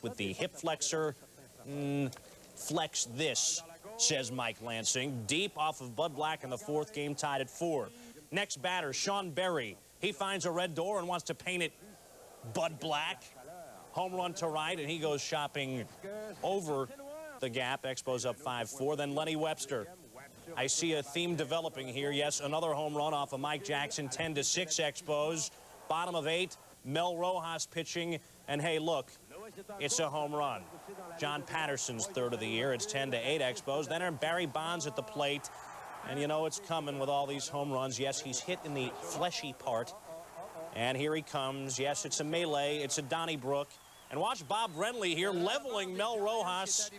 with the hip flexor. Flex this, says Mike Lansing. Deep off of Bud Black in the fourth, game tied at 4. Next batter, Sean Berry. He finds a red door and wants to paint it Bud Black. Home run to right, and he goes shopping over the gap. Expos up 5-4. Then Lenny Webster. I see a theme developing here. Yes, another home run off of Mike Jackson. 10-6 Expos. Bottom of 8. Mel Rojas pitching. And hey, look, it's a home run. John Patterson's third of the year. It's 10-8 Expos. Then Barry Bonds at the plate. And you know it's coming with all these home runs. Yes, he's hit in the fleshy part. And here he comes. Yes, it's a melee. It's a Donnybrook. And watch Bob Brenly here leveling Mel Rojas.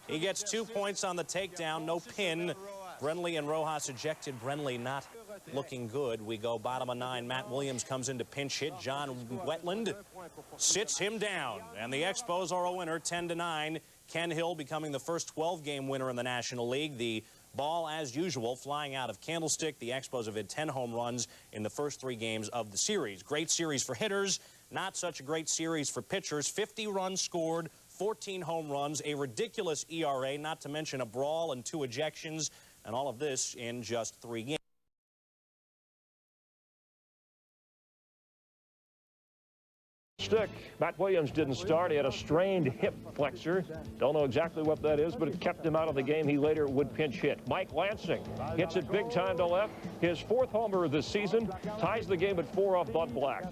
He gets 2 points on the takedown. No pin. Brenly and Rojas ejected. Brenly not looking good. We go bottom of 9. Matt Williams comes in to pinch hit. John Wetland sits him down. And the Expos are a winner, 10-9. Ken Hill becoming the first 12-game winner in the National League. The ball, as usual, flying out of Candlestick. The Expos have had 10 home runs in the first 3 games of the series. Great series for hitters. Not such a great series for pitchers. 50 runs scored, 14 home runs, a ridiculous ERA, not to mention a brawl and 2 ejections, and all of this in just 3 games. Stick. Matt Williams didn't start. He had a strained hip flexor. Don't know exactly what that is, but it kept him out of the game. He later would pinch hit. Mike Lansing hits it big time to left. His 4th homer of the season, ties the game at 4 off Bud Black.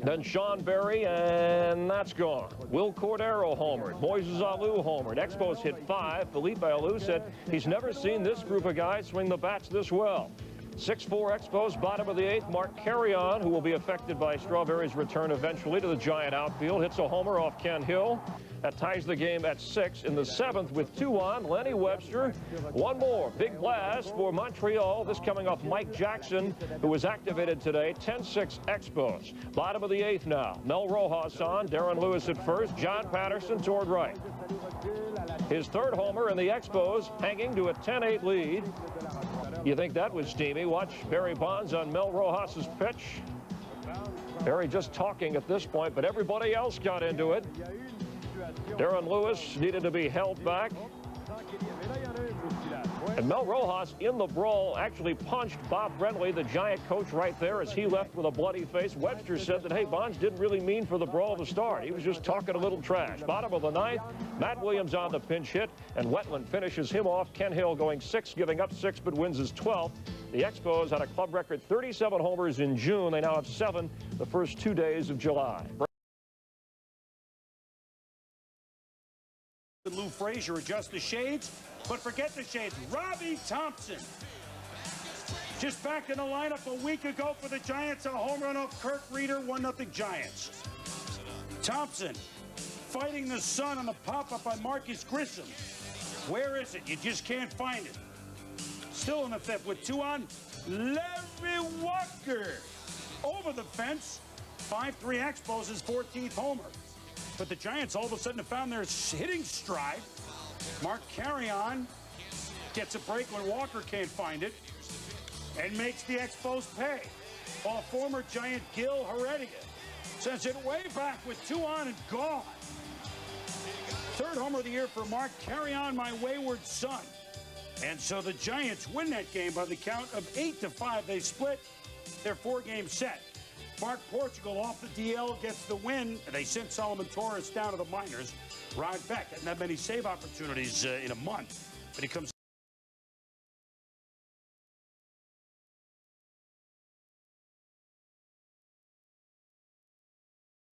Then Sean Berry, and that's gone. Wil Cordero homered. Moises Alou homered. Expos hit 5. Felipe Alou said he's never seen this group of guys swing the bats this well. 6-4 Expos, bottom of the 8th. Mark Carrion, who will be affected by Strawberry's return eventually to the Giant outfield, hits a homer off Ken Hill. That ties the game at 6. In the 7th with 2 on, Lenny Webster. One more. Big blast for Montreal. This coming off Mike Jackson, who was activated today. 10-6 Expos. Bottom of the 8th now. Mel Rojas on. Darrin Lewis at first. John Patterson toward right. His 3rd homer, and the Expos hanging to a 10-8 lead. You think that was steamy. Watch Barry Bonds on Mel Rojas's pitch. Barry just talking at this point, but everybody else got into it. Darrin Lewis needed to be held back. And Mel Rojas in the brawl actually punched Bob Brenly, the Giant coach, right there as he left with a bloody face. Webster said that, hey, Bonds didn't really mean for the brawl to start. He was just talking a little trash. Bottom of the 9th, Matt Williams on the pinch hit, and Wetland finishes him off. Ken Hill going 6, giving up 6, but wins his 12th. The Expos had a club record 37 homers in June. They now have 7 the first 2 days of July. Lou Frazier adjusts the shades, but forget the shades. Robbie Thompson, just back in the lineup a week ago for the Giants, a home run off Kirk Reeder, 1-0 Giants. Thompson fighting the sun on the pop-up by Marquis Grissom. Where is it? You just can't find it. Still in the 5th with 2 on. Larry Walker over the fence. 5-3 Expos, his 14th homer. But the Giants all of a sudden have found their hitting stride. Mark Carrion gets a break when Walker can't find it and makes the Expos pay. While former Giant Gil Heredia sends it way back with 2 on and gone. 3rd homer of the year for Mark Carrion, my wayward son. And so the Giants win that game by the count of 8-5. They split their 4-game set. Mark Portugal off the DL gets the win. They sent Solomon Torres down to the minors. Rod Beck hadn't had many save opportunities in a month, but he comes.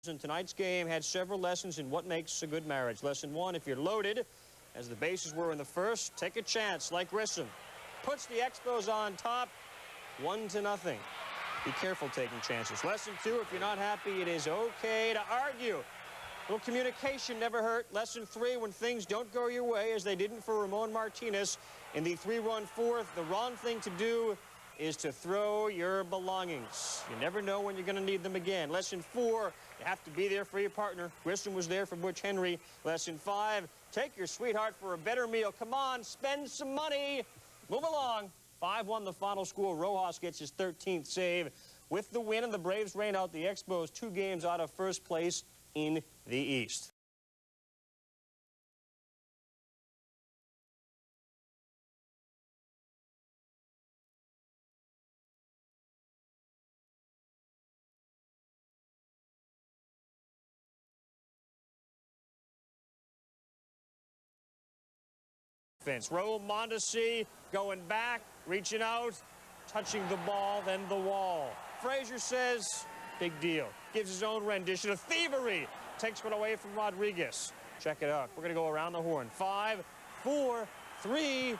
Tonight's game had several lessons in what makes a good marriage. Lesson 1, if you're loaded, as the bases were in the first, take a chance like Grissom. Puts the Expos on top, 1-0. Be careful taking chances. Lesson 2, if you're not happy, it is okay to argue. A little communication never hurt. Lesson 3, when things don't go your way, as they didn't for Ramon Martinez in the 3-run 4th, the wrong thing to do is to throw your belongings. You never know when you're going to need them again. Lesson 4, you have to be there for your partner. Grissom was there for Butch Henry. Lesson 5, take your sweetheart for a better meal. Come on, spend some money. Move along. 5-1 the final score. Rojas gets his 13th save. With the win and the Braves rain out the Expos 2 games out of first place in the East. Raul Mondesi going back, reaching out, touching the ball, then the wall. Frazier says, big deal. Gives his own rendition of thievery. Takes one away from Rodriguez. Check it out. We're going to go around the horn. 5, 4, 3.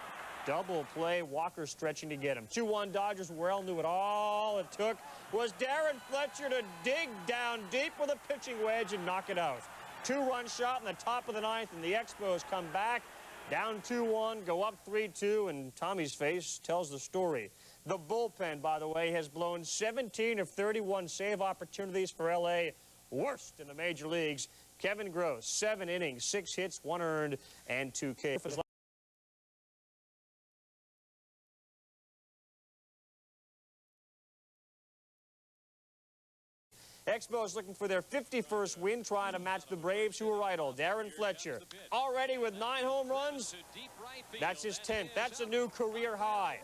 Double play. Walker stretching to get him. 2-1 Dodgers. Worrell knew it all it took was Darrin Fletcher to dig down deep with a pitching wedge and knock it out. 2-run shot in the top of the ninth, and the Expos come back. Down 2-1, go up 3-2, and Tommy's face tells the story. The bullpen, by the way, has blown 17 of 31 save opportunities for L.A., worst in the major leagues. Kevin Gross, 7 innings, 6 hits, 1 earned, and 2 Ks. Expos looking for their 51st win, trying to match the Braves, who are idle. Darrin Fletcher, already with 9 home runs. That's his 10th. That's a new career high.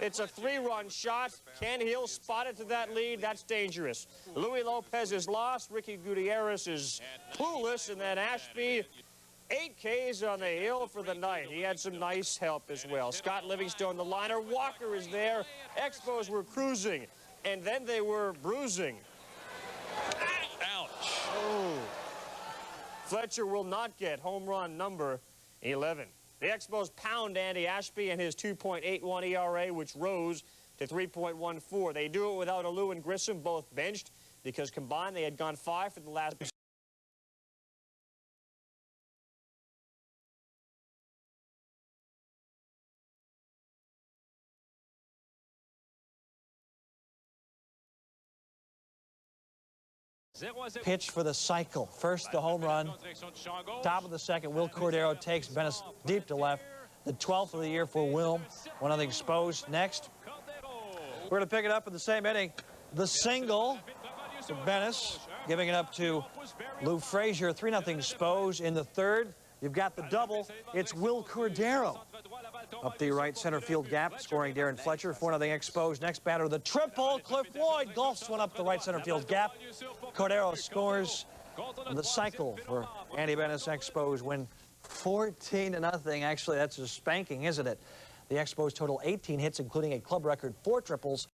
It's a 3-run shot. Can Hill spot it to that lead? That's dangerous. Louis Lopez is lost. Ricky Gutierrez is clueless. And then Ashby, 8 Ks on the hill for the night. He had some nice help as well. Scott Livingstone, the liner. Walker is there. Expos were cruising. And then they were bruising. Ouch. Oh. Fletcher will not get home run number 11. The Expos pound Andy Ashby and his 2.81 ERA, which rose to 3.14. They do it without Alou and Grissom, both benched, because combined they had gone 5 for the last. Pitch for the cycle. First, the home run. Top of the second, Wil Cordero takes Bennis deep to left. The 12th of the year for Wil. 1-0 Expos. Next, we're going to pick it up in the same inning. The single to Bennis, giving it up to Lou Frazier. 3-0 Expos. In the third, you've got the double. It's Wil Cordero up the right center field gap, scoring Darrin Fletcher. 4-0 Expos. Next batter, the triple. Cliff Floyd golfs one up the right center field gap. Cordero scores the cycle for Andy Bennis. Expos win 14-0. Actually, that's a spanking, isn't it? The Expos total 18 hits, including a club record 4 triples.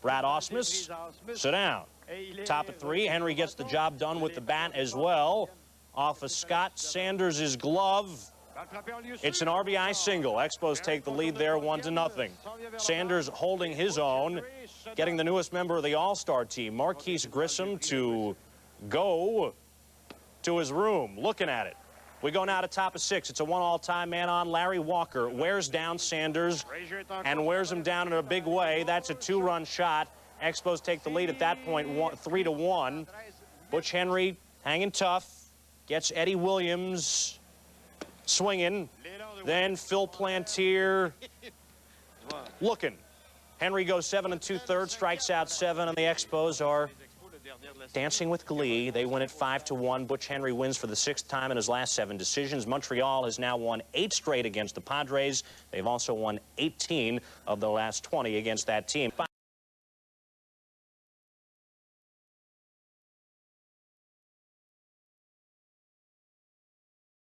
Brad Ausmus, sit down. Top of 3, Henry gets the job done with the bat as well. Off of Scott Sanders' glove. It's an RBI single. Expos take the lead there 1-0. Sanders holding his own, getting the newest member of the All-Star team, Marquis Grissom, to go to his room, looking at it. We go now to top of 6. It's a 1-all-time man on. Larry Walker wears down Sanders and wears him down in a big way. That's a 2-run shot. Expos take the lead at that point, 3-1. Butch Henry hanging tough. Gets Eddie Williams swinging. Then Phil Plantier looking. Henry goes 7 2/3, strikes out 7, and the Expos are dancing with glee. They win it 5-1. Butch Henry wins for the 6th time in his last 7 decisions. Montreal has now won 8 straight against the Padres. They've also won 18 of the last 20 against that team.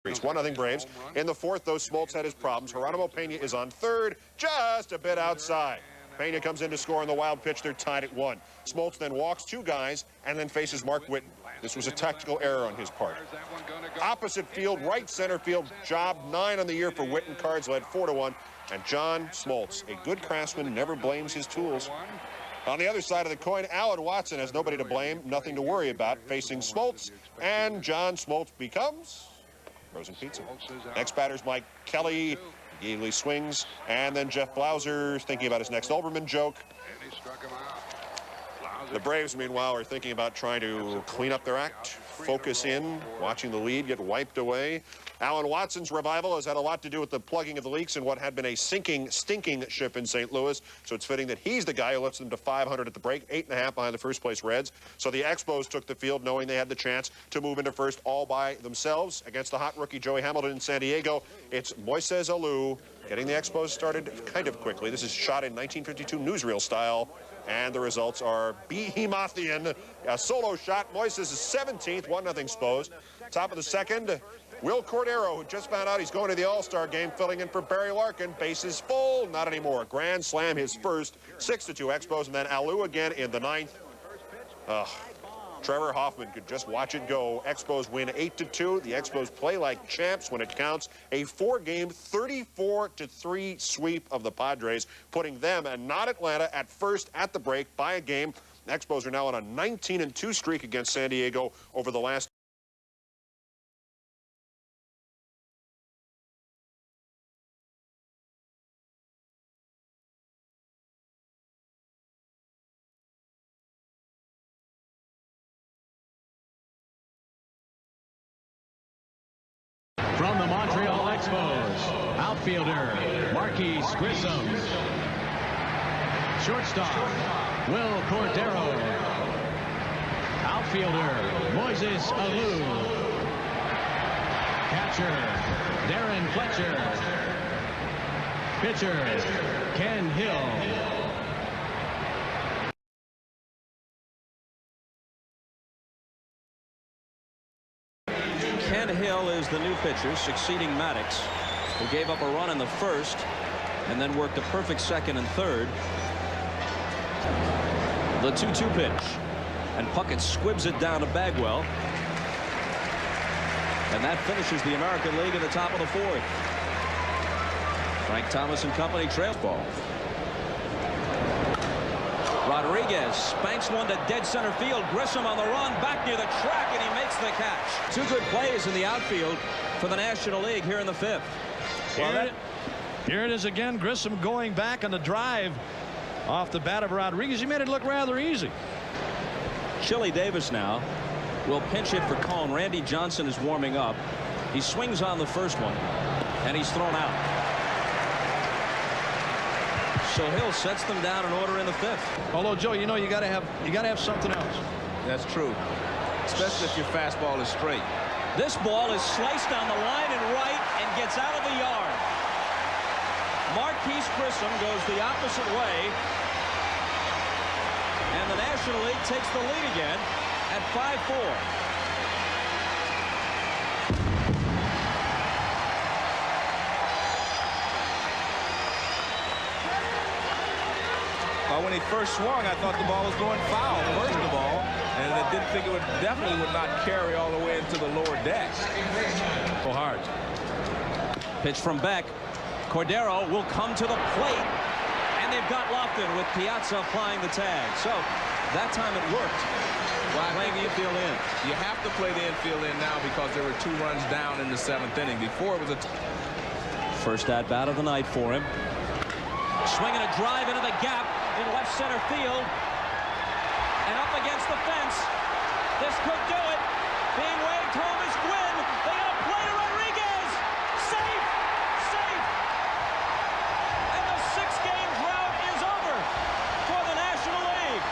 It's 1-0 Braves. In the 4th, though, Smoltz had his problems. Geronimo Pena is on 3rd, just a bit outside. Pena comes in to score on the wild pitch. They're tied at 1. Smoltz then walks 2 guys and then faces Mark Whitten. This was a tactical error on his part. Opposite field, right center field, job 9 on the year for Whitten. Cards led 4-1. And John Smoltz, a good craftsman, never blames his tools. On the other side of the coin, Alan Watson has nobody to blame, nothing to worry about, facing Smoltz. And John Smoltz becomes frozen pizza. Next batter's Mike Kelly. Gaily swings. And then Jeff Blauser thinking about his next Olbermann joke. The Braves, meanwhile, are thinking about trying to clean up their act, focus in, watching the lead get wiped away. Alan Watson's revival has had a lot to do with the plugging of the leaks in what had been a sinking, stinking ship in St. Louis. So it's fitting that he's the guy who lifts them to 500 at the break, 8.5 behind the first-place Reds. So the Expos took the field knowing they had the chance to move into first all by themselves against the hot rookie Joey Hamilton in San Diego. It's Moises Alou getting the Expos started kind of quickly. This is shot in 1952 newsreel style. And the results are Behemothian. A solo shot. Moises is 17th, 1-0 Expos. Top of the second, Wil Cordero, who just found out he's going to the All-Star game, filling in for Barry Larkin. Bases full, not anymore. Grand slam, his first, 6-2 Expos, and then Alou again in the 9th. Trevor Hoffman could just watch it go. Expos win 8-2. The Expos play like champs when it counts. A 4-game, 34-3 sweep of the Padres, putting them and not Atlanta at first at the break by a game. The Expos are now on a 19-2 streak against San Diego over the last. From the Montreal Expos, outfielder Marquis Grissom. Shortstop, Wil Cordero. Outfielder Moises Alou. Catcher Darrin Fletcher. Pitcher Ken Hill. Ken Hill is the new pitcher, succeeding Maddux, who gave up a run in the first and then worked a perfect second and third. The 2-2 pitch, and Puckett squibs it down to Bagwell, and that finishes the American League in the top of the fourth. Frank Thomas and company trails ball. Rodriguez spanks one to dead center field. Grissom on the run back near the track, and he makes the catch. Two good plays in the outfield for the National League here in the fifth. Well, here it is again. Grissom going back on the drive off the bat of Rodriguez. He made it look rather easy. Chili Davis now will pinch hit for Cone. Randy Johnson is warming up. He swings on the first one, and he's thrown out. So Hill sets them down in order in the fifth. Although, Joe, you know, you gotta have something else. That's true, especially if your fastball is straight. This ball is sliced down the line and right and gets out of the yard. Marquis Grissom goes the opposite way, and the National League takes the lead again at 5-4. When he first swung, I thought the ball was going foul, first of all, and I didn't think it definitely would not carry all the way into the lower deck. Go hard. Pitch from Beck. Cordero will come to the plate, and they've got Lofton with Piazza applying the tag. So that time it worked. Playing the infield in. You have to play the infield in now because there were 2 runs down in the 7th inning. Before it was a first at bat of the night for him. Swinging a drive into the gap in left center field, and up against the fence. This could do it. Being waved home is Gwynn. They got a play to Rodriguez. Safe, safe. And the 6-game drought is over for the National League.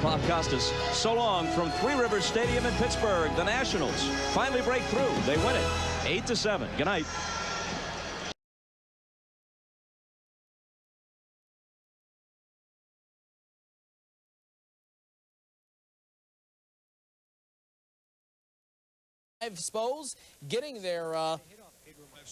Bob Costas. So long from Three Rivers Stadium in Pittsburgh. The Nationals finally break through. They win it 8-7. Good night. Expos getting their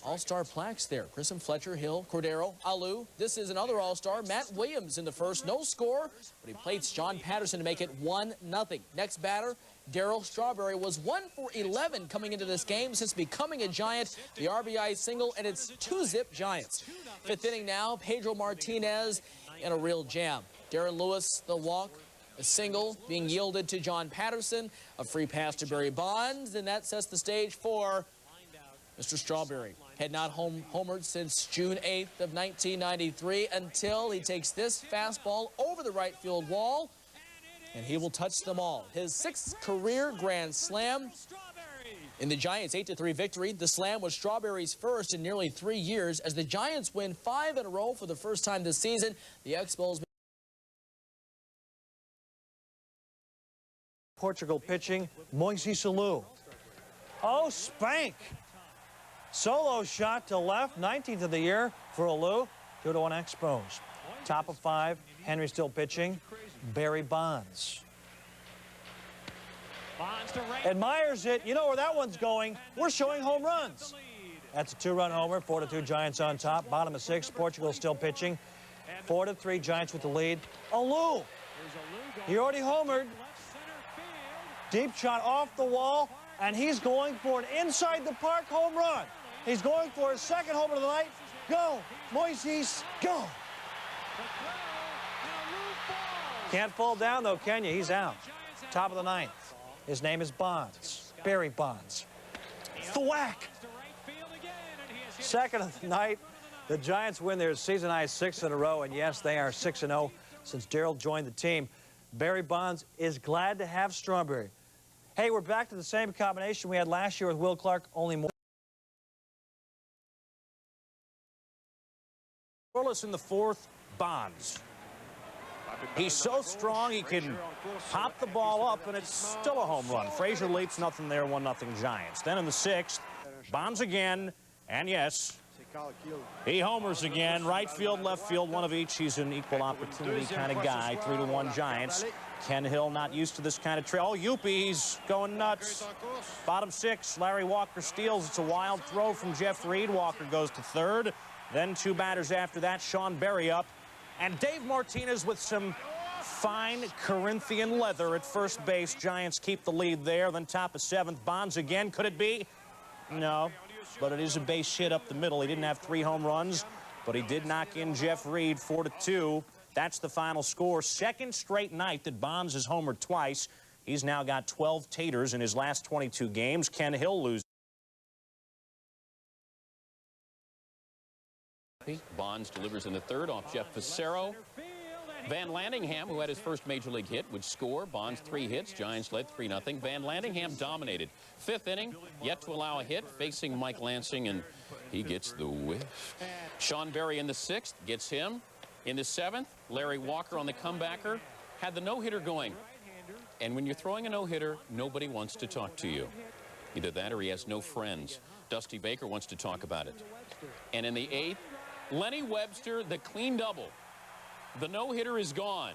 all-star plaques there. Grissom, Fletcher, Hill, Cordero, Alou. This is another all-star, Matt Williams in the first. No score, but he plates John Patterson to make it 1-0. Next batter, Darryl Strawberry was 1 for 11 coming into this game since becoming a Giant. The RBI single, and it's 2-zip Giants. Fifth inning now, Pedro Martinez in a real jam. Darren Lewis, the walk. A single being yielded to John Patterson, a free pass to Barry Bonds, and that sets the stage for Mr. Strawberry. Had not homered since June 8th of 1993 until he takes this fastball over the right field wall, and he will touch them all. His 6th career grand slam. In the Giants' 8-3 victory, the slam was Strawberry's first in nearly 3 years as the Giants win 5 in a row for the first time this season. The Expos. Portugal pitching, Moises Alou. Oh, spank. Solo shot to left, 19th of the year for Alou. 2-1 Expos. Top of 5, Henry still pitching. Barry Bonds. Admires it. You know where that one's going. We're showing home runs. That's a 2-run homer, 4-2 Giants on top. Bottom of 6, Portugal still pitching. 4-3 Giants with the lead. Alou. He already homered. Deep shot off the wall, and he's going for an inside the park home run. He's going for his 2nd homer of the night. Go, Moises, go. Can't fall down, though, can you? He's out. Top of the 9th. His name is Bonds, Barry Bonds. Thwack. 2nd of the night. The Giants win their season-high 6th in a row, and yes, they are 6-0 since Darryl joined the team. Barry Bonds is glad to have Strawberry. Hey, we're back to the same combination we had last year with Wil Clark, only more. Scoreless in the 4th, Bonds. He's so strong he can pop the ball up, and it's still a home run. Frazier leaps, nothing there, 1-0 Giants. Then in the 6th, Bonds again, and yes, he homers again. Right field, left field, one of each. He's an equal opportunity kind of guy. 3-1 Giants. Ken Hill not used to this kind of trail. Oh, Youppi, he's going nuts. Bottom 6, Larry Walker steals. It's a wild throw from Jeff Reed. Walker goes to 3rd. Then 2 batters after that, Sean Berry up. And Dave Martinez with some fine Corinthian leather at first base. Giants keep the lead there. Then top of 7th, Bonds again. Could it be? No. But it is a base hit up the middle. He didn't have 3 home runs, but he did knock in Jeff Reed 4-2. That's the final score. 2nd straight night that Bonds has homered twice. He's now got 12 taters in his last 22 games. Ken Hill loses. Bonds delivers in the 3rd off Jeff Fusaro. Van Landingham, who had his first major league hit, would score. Bonds 3 hits. Giants led 3-0. Van Landingham dominated. 5th inning, yet to allow a hit, facing Mike Lansing, and he gets the whiff. Sean Berry in the 6th gets him. In the 7th, Larry Walker on the comebacker had the no-hitter going. And when you're throwing a no-hitter, nobody wants to talk to you. Either that or he has no friends. Dusty Baker wants to talk about it. And in the 8th, Lenny Webster, the clean double. The no-hitter is gone.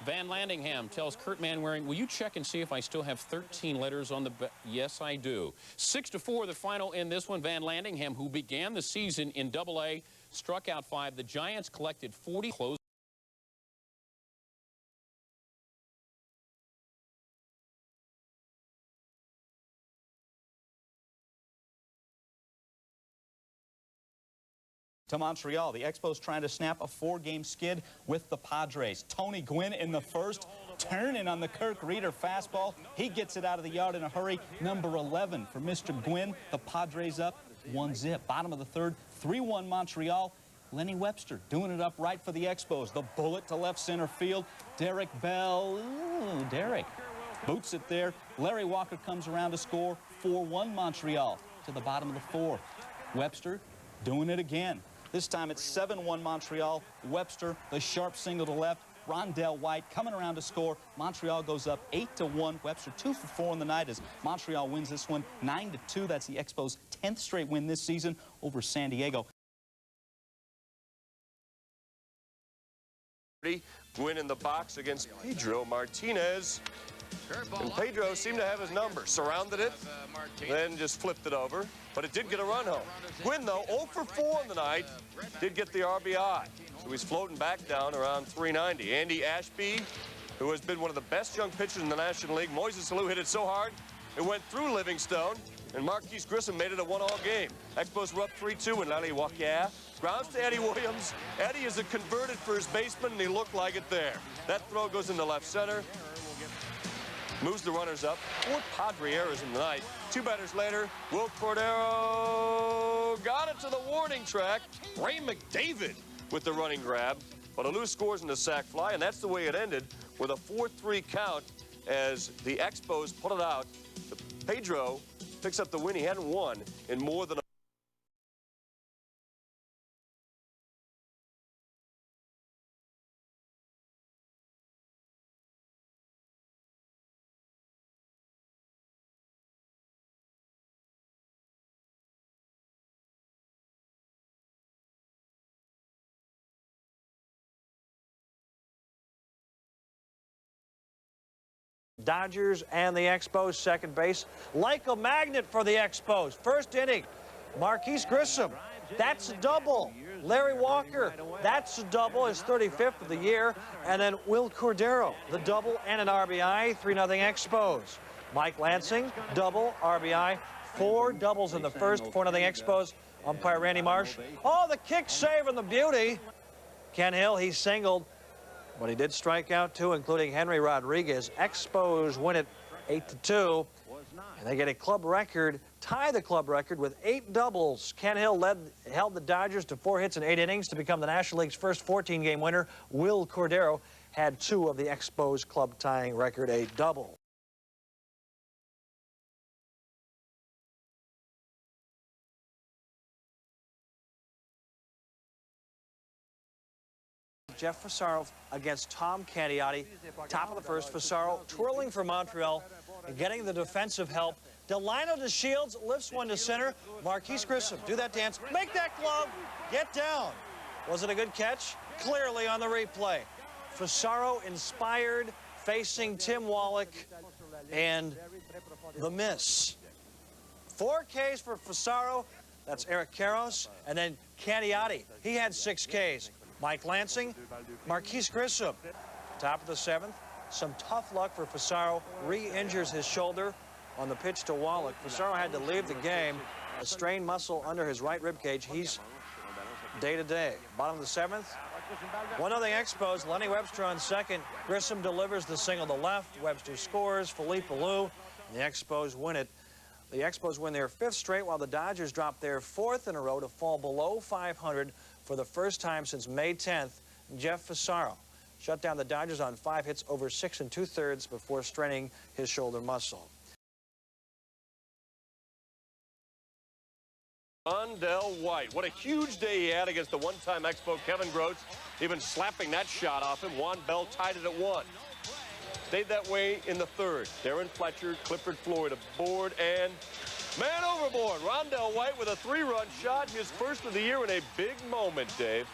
Van Landingham tells Kurt Manwaring, will you check and see if I still have 13 letters on the yes, I do. 6-4, the final in this one. Van Landingham, who began the season in Double-A, struck out 5. The Giants collected 40 close. To Montreal, the Expos trying to snap a 4-game skid with the Padres. Tony Gwynn in the 1st, turning on the Kirk Reeder fastball. He gets it out of the yard in a hurry. Number 11 for Mr. Gwynn. The Padres up 1-zip. Bottom of the 3rd, 3-1 Montreal. Lenny Webster doing it up right for the Expos. The bullet to left center field. Derek Bell. Ooh, Derek boots it there. Larry Walker comes around to score. 4-1 Montreal to the bottom of the 4th. Webster doing it again. This time it's 7-1 Montreal. Webster, the sharp single to left. Rondell White coming around to score. Montreal goes up 8-1. Webster 2 for 4 in the night as Montreal wins this one 9-2. That's the Expos' 10th straight win this season over San Diego. Gwynn in the box against Pedro Martinez. And Pedro seemed to have his number. Surrounded it, then just flipped it over. But it did get a run home. Gwynn, though, 0 for 4 on the night, did get the RBI. So he's floating back down around 390. Andy Ashby, who has been one of the best young pitchers in the National League. Moises Alou hit it so hard, it went through Livingstone. And Marquis Grissom made it a one-all game. Expos were up 3-2 and Lally Wakia grounds to Eddie Williams. Eddie is a converted first baseman, and he looked like it there. That throw goes into left center. Moves the runners up. 4 Padre errors in the night. 2 batters later, Wil Cordero got it to the warning track. Ray McDavid with the running grab. But Alou scores in the sac fly, and that's the way it ended with a 4-3 count as the Expos put it out. Pedro picks up the win. He hadn't won in more than a Dodgers and the Expos, second base. Like a magnet for the Expos. First inning, Marquis Grissom. That's a double. Larry Walker, that's a double, his 35th of the year. And then Wil Cordero, the double and an RBI, 3-0 Expos. Mike Lansing, double, RBI, 4 doubles in the first, 4-0 Expos. Umpire Randy Marsh. Oh, the kick save and the beauty. Ken Hill, he singled. But he did strike out 2, including Henry Rodriguez. Expos win it 8-2. And they get a club record, tie the club record with 8 doubles. Ken Hill held the Dodgers to 4 hits in 8 innings to become the National League's first 14-game winner. Wil Cordero had 2 of the Expos club tying record, a double. Jeff Fusaro against Tom Candiotti. Top of the first, Fusaro twirling for Montreal and getting the defensive help. Delino DeShields lifts one to center. Marquis Grissom, do that dance. Make that glove. Get down. Was it a good catch? Clearly on the replay. Fusaro inspired, facing Tim Wallach, and the miss. 4 Ks for Fusaro. That's Eric Karros. And then Candiotti. He had 6 Ks. Mike Lansing, Marquis Grissom. Top of the 7th, some tough luck for Fusaro. Re-injures his shoulder on the pitch to Wallach. Fusaro had to leave the game. A strained muscle under his right rib cage. He's day-to-day. Bottom of the 7th, 1-0 Expos. Lenny Webster on second. Grissom delivers the single to left. Webster scores. Philippe Alou. And the Expos win it. The Expos win their 5th straight, while the Dodgers drop their 4th in a row to fall below 500 for the first time since May 10th. Jeff Fusaro shut down the Dodgers on 5 hits over 6 2/3 before straining his shoulder muscle. Rondell White. What a huge day he had against the one-time Expo Kevin Groats. Even slapping that shot off him. Juan Bell tied it at 1. Stayed that way in the 3rd. Darrin Fletcher, Clifford Floyd aboard, and man overboard. Rondell White with a 3-run shot, his first of the year in a big moment, Dave.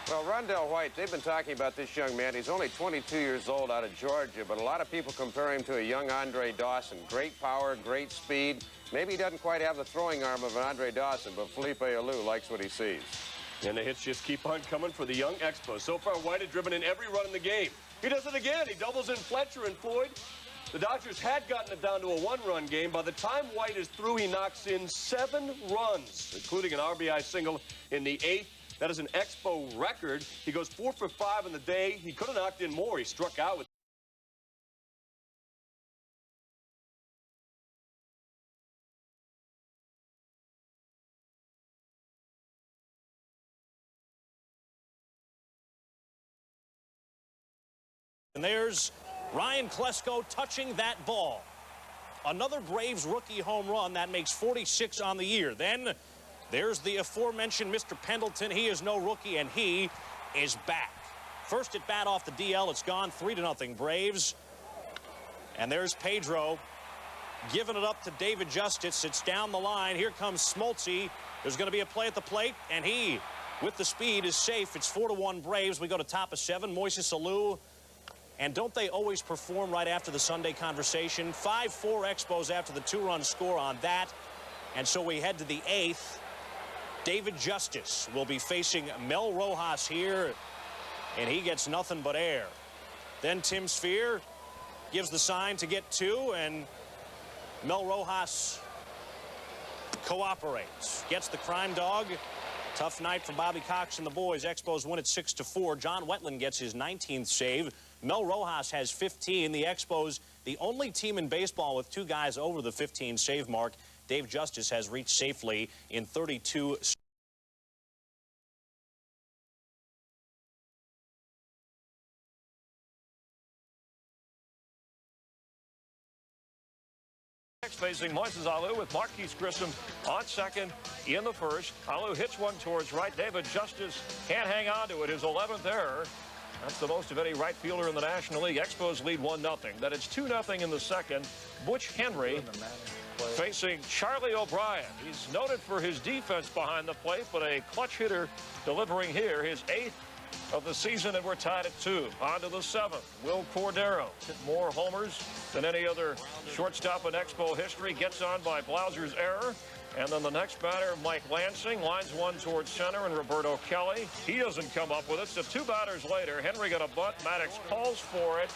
Well, Rondell White, they've been talking about this young man. He's only 22 years old, out of Georgia, but a lot of people compare him to a young Andre Dawson. Great power, great speed. Maybe he doesn't quite have the throwing arm of an Andre Dawson, but Felipe Alou likes what he sees. And the hits just keep on coming for the young Expos. So far, White has driven in every run in the game. He does it again. He doubles in Fletcher and Floyd. The Dodgers had gotten it down to a 1-run game. By the time White is through, he knocks in 7 runs, including an RBI single in the 8th. That is an Expo record. He goes 4 for 5 in the day. He could have knocked in more. He struck out with And there's Ryan Klesko touching that ball. Another Braves rookie home run. That makes 46 on the year. Then there's the aforementioned Mr. Pendleton. He is no rookie, and he is back. First at bat off the DL. It's gone 3-0 Braves. And there's Pedro giving it up to David Justice. It's down the line. Here comes Smoltz. There's going to be a play at the plate, and he, with the speed, is safe. It's 4-1 Braves. We go to top of 7. Moises Alou And don't they always perform right after the Sunday conversation? 5-4 Expos after the 2-run score on that. And so we head to the 8th. David Justice will be facing Mel Rojas here, and he gets nothing but air. Then Tim Sphere gives the sign to get 2, and Mel Rojas cooperates. Gets the crime dog. Tough night for Bobby Cox and the boys. Expos win it 6-4. John Wetland gets his 19th save. Mel Rojas has 15. The Expos, the only team in baseball with 2 guys over the 15 save mark. Dave Justice has reached safely in 32. Facing Moises Alou with Marquis Grissom on second in the first. Alou hits one towards right. David Justice can't hang on to it. His 11th error. That's the most of any right fielder in the National League. Expos lead 1-0. Then it's 2-0 in the second. Butch Henry facing Charlie O'Brien. He's noted for his defense behind the plate, but a clutch hitter delivering here his 8th of the season, and we're tied at 2. On to the 7th. Wil Cordero hit more homers than any other shortstop in Expo history. Gets on by Blauser's error. And then the next batter, Mike Lansing, lines one towards center, and Roberto Kelly. He doesn't come up with it. So 2 batters later, Henry got a bunt. Maddux calls for it.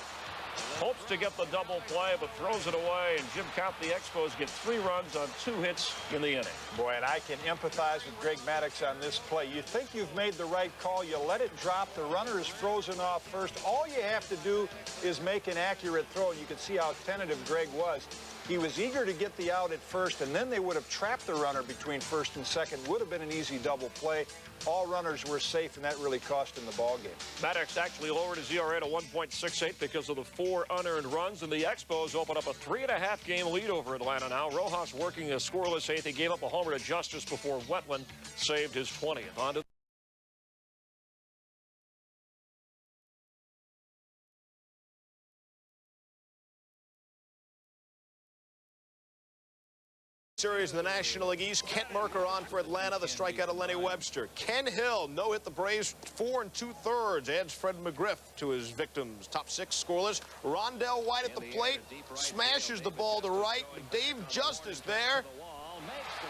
Hopes to get the double play, but throws it away. And Jim Copp, the Expos, get 3 runs on 2 hits in the inning. Boy, and I can empathize with Greg Maddux on this play. You think you've made the right call. You let it drop. The runner is frozen off first. All you have to do is make an accurate throw. And you can see how tentative Greg was. He was eager to get the out at first, and then they would have trapped the runner between first and second. Would have been an easy double play. All runners were safe, and that really cost him the ball game. Maddux actually lowered his ERA to 1.68 because of the 4 unearned runs, and the Expos open up a 3.5-game lead over Atlanta now. Rojas working a scoreless 8th. He gave up a homer to Justice before Wetland saved his 20th. On to Series in the National League East. Kent Merker on for Atlanta. The strikeout of Lenny Webster. Ken Hill no-hit the Braves 4 2/3. Adds Fred McGriff to his victims. Top 6 scoreless. Rondell White at the plate. Smashes the ball to right. Dave Justice there.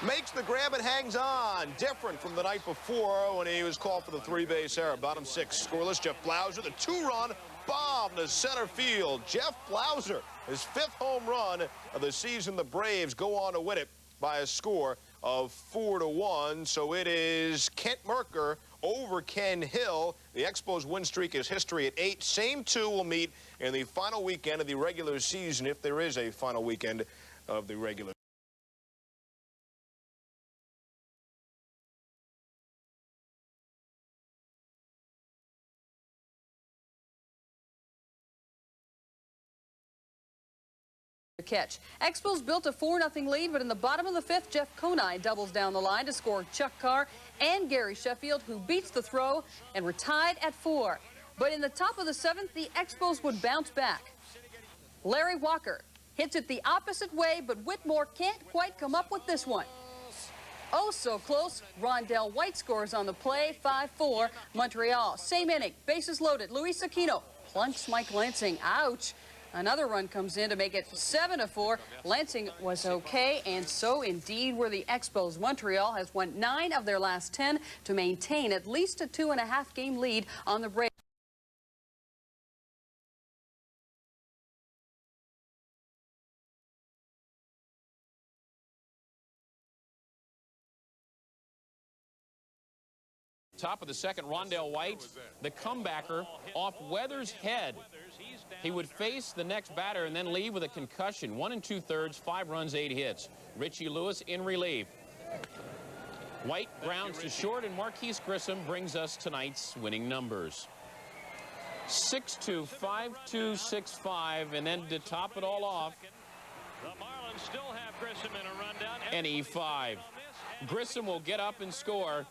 Makes the grab and hangs on. Different from the night before when he was called for the 3-base error. Bottom 6 scoreless. Jeff Blauser, the 2-run bomb to center field. Jeff Blauser, his 5th home run of the season. The Braves go on to win it by a score of 4-1. So it is Kent Merker over Ken Hill. The Expos win streak is history at 8. Same 2 will meet in the final weekend of the regular season, if there is a final weekend of the regular. Catch. Expos built a 4-0 lead, but in the bottom of the 5th, Jeff Conine doubles down the line to score Chuck Carr and Gary Sheffield, who beats the throw, and we're tied at 4. But in the top of the 7th, the Expos would bounce back. Larry Walker hits it the opposite way, but Whitmore can't quite come up with this one. Oh, so close. Rondell White scores on the play, 5-4. Montreal, same inning, bases loaded. Luis Aquino plunks Mike Lansing. Ouch. Another run comes in to make it 7-4. Lansing was okay, and so indeed were the Expos. Montreal has won 9 of their last 10 to maintain at least a 2.5-game lead on the Braves. Top of the 2nd, Rondell White, the comebacker, off Weathers' head. He would face the next batter and then leave with a concussion. 1 2/3, 5 runs, 8 hits. Richie Lewis in relief. White grounds to short, and Marquis Grissom brings us tonight's winning numbers. 6-2, 5-2, 6-5, and then to top it all off, the Marlins still have Grissom in a rundown. an E5. Grissom will get up and score.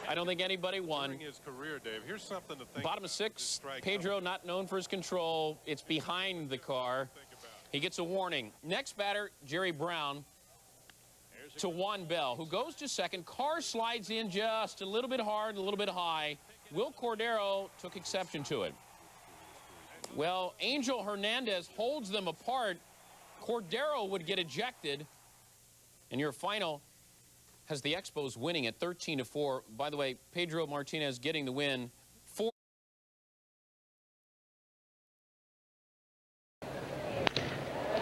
I don't think anybody won. His career, Dave. Here's something to think. Bottom of 6, Pedro not known for his control. It's behind the car. He gets a warning. Next batter, Jerry Brown to Juan Bell, who goes to second. Carr slides in just a little bit hard, a little bit high. Wil Cordero took exception to it. Well, Angel Hernandez holds them apart. Cordero would get ejected. And your final has the Expos winning at 13-4. By the way, Pedro Martinez getting the win.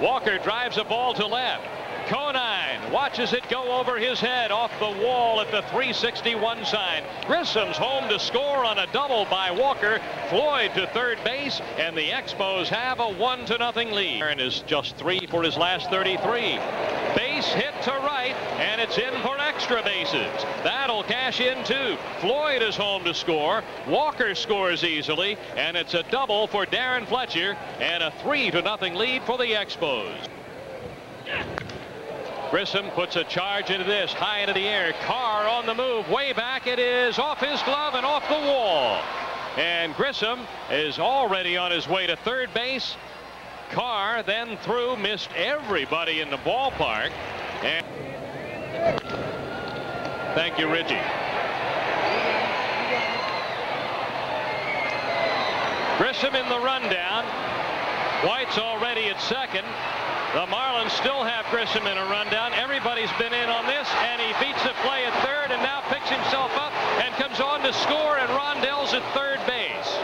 Walker drives a ball to left. Conine watches it go over his head off the wall at the 361 sign. Grissom's home to score on a double by Walker. Floyd to third base, and the Expos have a 1-0 lead. Aaron is just 3 for his last 33. Base hit to right, and it's in for extra bases. That'll cash in too. Floyd is home to score. Walker scores easily, and it's a double for Darrin Fletcher, and a 3-0 lead for the Expos. Grissom puts a charge into this, high into the air. Carr on the move, way back. It is off his glove and off the wall. And Grissom is already on his way to third base. Carr then threw, missed everybody in the ballpark. And thank you, Richie. Grissom in the rundown. White's already at second. The Marlins still have Grissom in a rundown. Everybody's been in on this, and he beats the play at third and now picks himself up and comes on to score, and Rondell's at third base.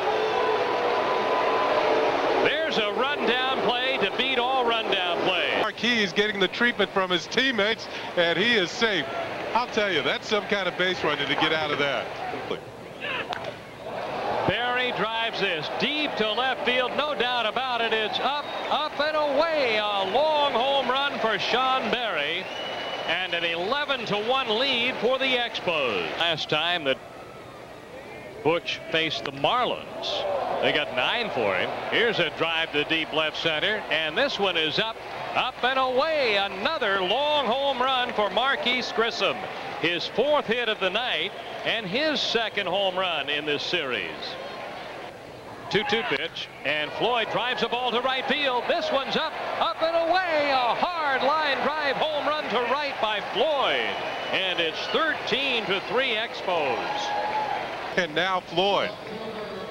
There's a rundown play to beat all rundown plays. Marquis is getting the treatment from his teammates, and he is safe. I'll tell you, that's some kind of base running to get out of that. Barry drives this deep to left field, no doubt about it. It's up, up and away. A long home run for Sean Barry, and an 11-1 lead for the Expos. Last time that Butch faced the Marlins, they got 9 for him. Here's a drive to deep left center, and this one is up, up and away. Another long home run for Marquis Grissom. His 4th hit of the night and his 2nd home run in this series. 2-2 pitch, and Floyd drives a ball to right field. This one's up, up and away. A hard line drive home run to right by Floyd, and it's 13-3 Expos. And now Floyd.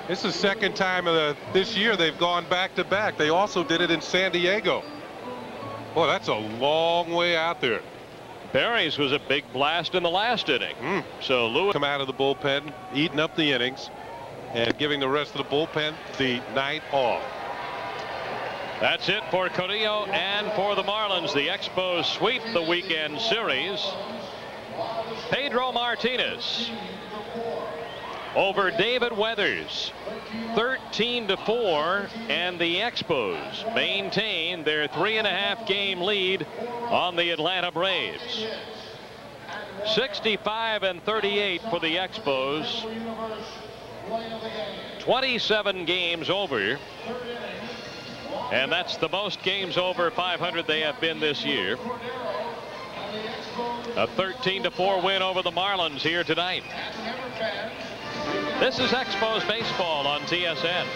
This is the 2nd time this year they've gone back-to-back. They also did it in San Diego. Boy, that's a long way out there. Barry's was a big blast in the last inning. So Lewis come out of the bullpen, eating up the innings, and giving the rest of the bullpen the night off. That's it for Carrillo and for the Marlins. The Expos sweep the weekend series. Pedro Martinez over David Weathers, 13-4, and the Expos maintain their 3.5 game lead on the Atlanta Braves. 65-38 for the Expos. 27 games over, and that's the most games over 500 they have been this year. A 13-4 win over the Marlins here tonight. This is Expos Baseball on TSN.